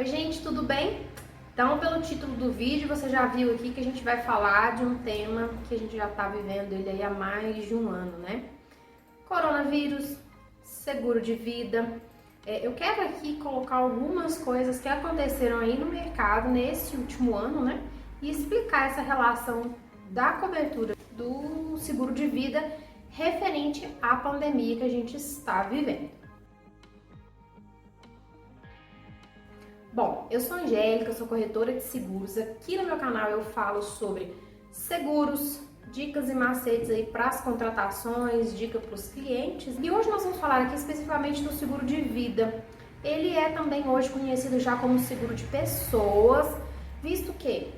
Oi gente, tudo bem? Então, pelo título do vídeo, você já viu aqui que a gente vai falar de um tema que a gente já está vivendo ele aí há mais de um ano, né? Coronavírus, seguro de vida. Eu quero aqui colocar algumas coisas que aconteceram aí no mercado nesse último ano, né? E explicar essa relação da cobertura do seguro de vida referente à pandemia que a gente está vivendo. Bom, eu sou Angélica, sou corretora de seguros. Aqui no meu canal eu falo sobre seguros, dicas e macetes aí para as contratações, dica para os clientes. E hoje nós vamos falar aqui especificamente do seguro de vida. Ele é também hoje conhecido já como seguro de pessoas, visto que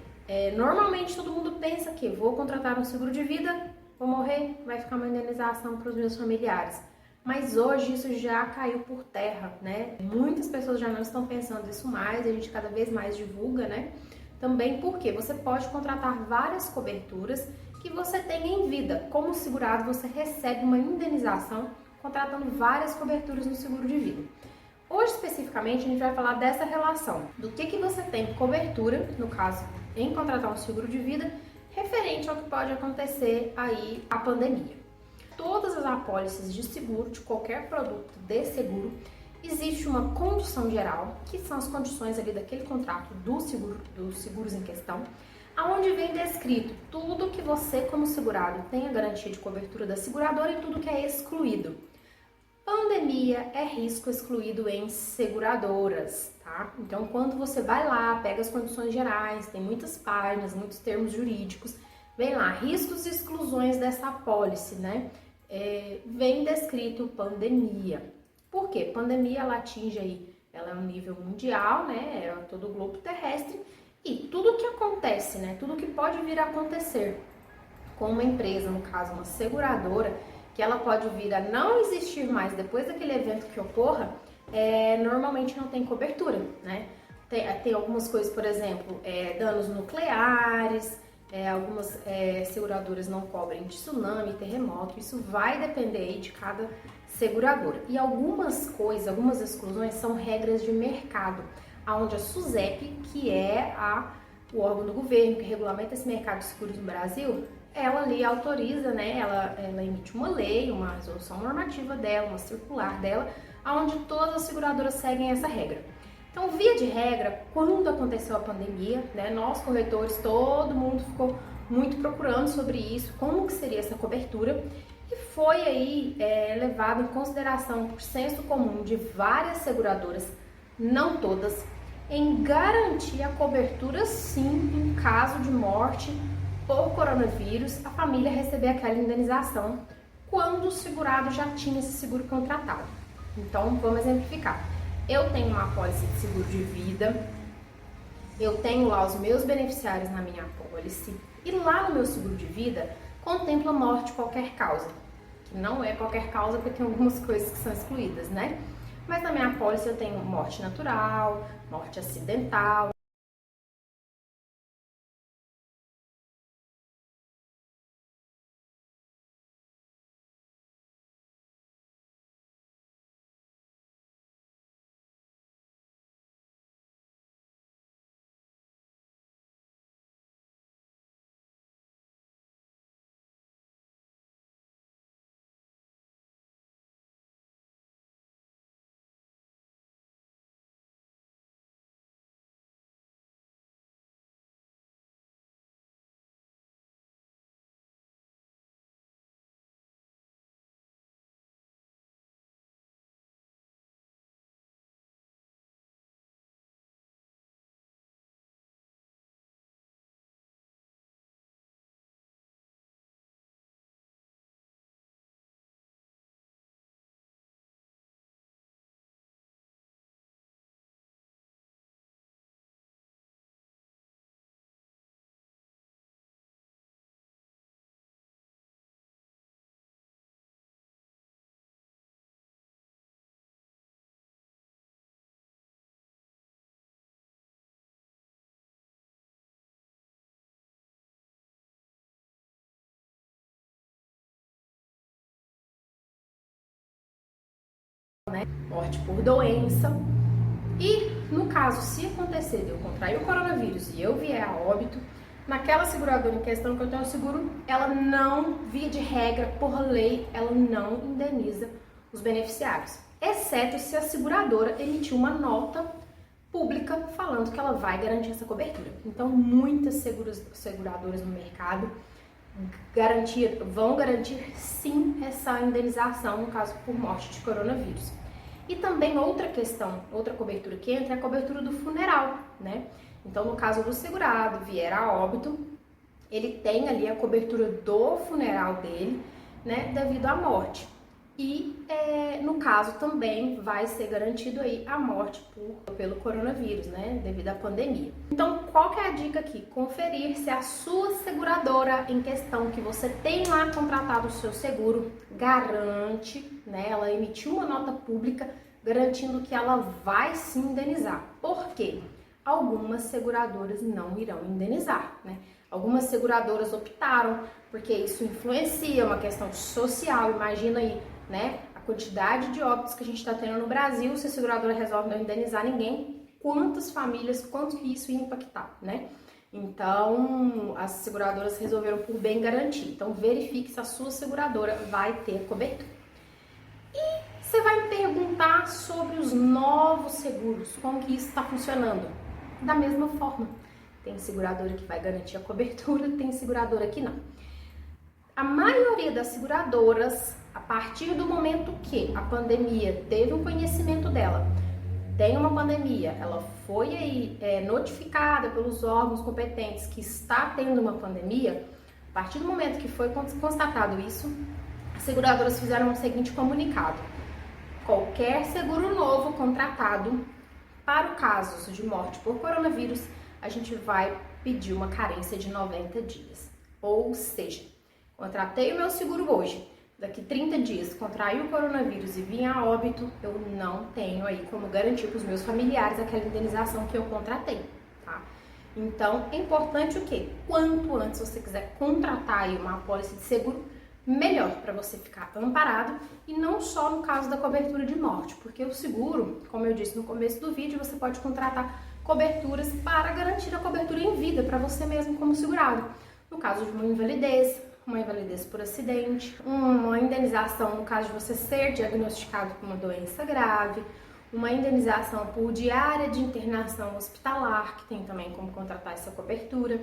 normalmente todo mundo pensa que vou contratar um seguro de vida, vou morrer, vai ficar uma indenização para os meus familiares. Mas hoje isso já caiu por terra, né? Muitas pessoas já não estão pensando isso mais, a gente cada vez mais divulga, né? Também porque você pode contratar várias coberturas que você tenha em vida. Como segurado, você recebe uma indenização contratando várias coberturas no seguro de vida. Hoje, especificamente, a gente vai falar dessa relação, do que você tem cobertura, no caso, em contratar um seguro de vida, referente ao que pode acontecer aí a pandemia. Todas as apólices de seguro, de qualquer produto de seguro, existe uma condição geral, que são as condições ali daquele contrato do seguro, dos seguros em questão, aonde vem descrito tudo que você, como segurado, tem a garantia de cobertura da seguradora e tudo que é excluído. Pandemia é risco excluído em seguradoras, tá? Então, quando você vai lá, pega as condições gerais, tem muitas páginas, muitos termos jurídicos, vem lá, riscos e exclusões dessa apólice, né? Vem descrito pandemia. Por quê? Pandemia, ela atinge aí, ela é um nível mundial, né? É todo o globo terrestre e tudo que acontece, né? Tudo que pode vir a acontecer com uma empresa, no caso uma seguradora, que ela pode vir a não existir mais depois daquele evento que ocorra, normalmente não tem cobertura, né? Tem algumas coisas, por exemplo, danos nucleares, algumas seguradoras não cobrem tsunami, terremoto, isso vai depender aí de cada seguradora. E algumas coisas, algumas exclusões são regras de mercado, onde a SUSEP, que é o órgão do governo que regulamenta esse mercado de seguros no Brasil, ela ali autoriza, né, ela emite uma lei, uma resolução normativa dela, uma circular dela, onde todas as seguradoras seguem essa regra. Então, via de regra, quando aconteceu a pandemia, né, nós corretores, todo mundo ficou muito procurando sobre isso, como que seria essa cobertura, e foi aí levado em consideração por senso comum de várias seguradoras, não todas, em garantir a cobertura sim em caso de morte por coronavírus, a família receber aquela indenização quando o segurado já tinha esse seguro contratado. Então, vamos exemplificar. Eu tenho uma apólice de seguro de vida, eu tenho lá os meus beneficiários na minha apólice, e lá no meu seguro de vida contempla morte de qualquer causa, que não é qualquer causa porque tem algumas coisas que são excluídas, né? Mas na minha apólice eu tenho morte natural, morte acidental, né? Morte por doença. E no caso, se acontecer de eu contrair o coronavírus e eu vier a óbito, naquela seguradora em questão que eu tenho seguro, ela não, via de regra, por lei, ela não indeniza os beneficiários, exceto se a seguradora emitir uma nota pública falando que ela vai garantir essa cobertura. Então, muitas seguradoras no mercado vão garantir sim essa indenização no caso por morte de coronavírus. E também outra questão, outra cobertura que entra é a cobertura do funeral, né? Então, no caso do segurado vier a óbito, ele tem ali a cobertura do funeral dele, né, devido à morte. E no caso também vai ser garantido aí a morte pelo coronavírus, né, devido à pandemia. Então, qual que é a dica aqui? Conferir se a sua seguradora em questão que você tem lá contratado o seu seguro garante, né, ela emitiu uma nota pública garantindo que ela vai se indenizar. Por quê? Algumas seguradoras não irão indenizar, né? Algumas seguradoras optaram, porque isso influencia uma questão social, imagina aí, né, a quantidade de óbitos que a gente está tendo no Brasil, se a seguradora resolve não indenizar ninguém, quantas famílias, quanto isso ia impactar, né? Então, as seguradoras resolveram por bem garantir. Então, verifique se a sua seguradora vai ter cobertura. E você vai me perguntar sobre os novos seguros, como que isso está funcionando? Da mesma forma, tem seguradora que vai garantir a cobertura, tem seguradora que não. A maioria das seguradoras, a partir do momento que a pandemia teve um conhecimento dela, tem uma pandemia, ela foi aí notificada pelos órgãos competentes que está tendo uma pandemia, a partir do momento que foi constatado isso, as seguradoras fizeram o seguinte comunicado: qualquer seguro novo contratado para o caso de morte por coronavírus, a gente vai pedir uma carência de 90 dias. Ou seja, contratei o meu seguro hoje, daqui 30 dias contraí o coronavírus e vim a óbito, eu não tenho aí como garantir para os meus familiares aquela indenização que eu contratei, tá? Então, é importante o quê? Quanto antes você quiser contratar aí uma apólice de seguro, melhor para você ficar amparado, e não só no caso da cobertura de morte, porque o seguro, como eu disse no começo do vídeo, você pode contratar coberturas para garantir a cobertura em vida para você mesmo como segurado. No caso de uma invalidez por acidente, uma indenização no caso de você ser diagnosticado com uma doença grave, uma indenização por diária de internação hospitalar, que tem também como contratar essa cobertura,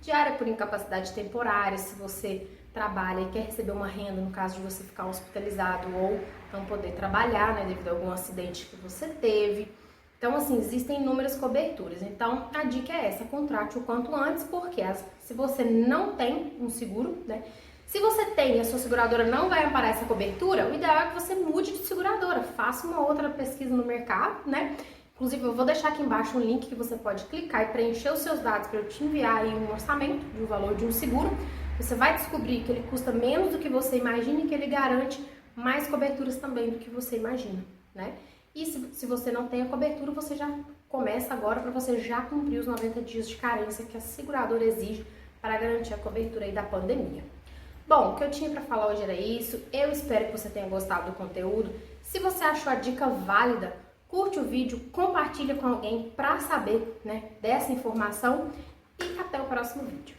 diária por incapacidade temporária, se você trabalha e quer receber uma renda no caso de você ficar hospitalizado ou não poder trabalhar, né, devido a algum acidente que você teve. Então, assim, existem inúmeras coberturas. Então, a dica é essa: contrate o quanto antes, porque se você não tem um seguro, né, se você tem e a sua seguradora não vai amparar essa cobertura, o ideal é que você mude de seguradora, faça uma outra pesquisa no mercado, né? Inclusive, eu vou deixar aqui embaixo um link que você pode clicar e preencher os seus dados para eu te enviar aí um orçamento do valor de um seguro. Você vai descobrir que ele custa menos do que você imagina e que ele garante mais coberturas também do que você imagina, né? E se você não tem a cobertura, você já começa agora para você já cumprir os 90 dias de carência que a seguradora exige para garantir a cobertura aí da pandemia. Bom, o que eu tinha para falar hoje era isso. Eu espero que você tenha gostado do conteúdo. Se você achou a dica válida, curte o vídeo, compartilha com alguém para saber, né, dessa informação, e até o próximo vídeo.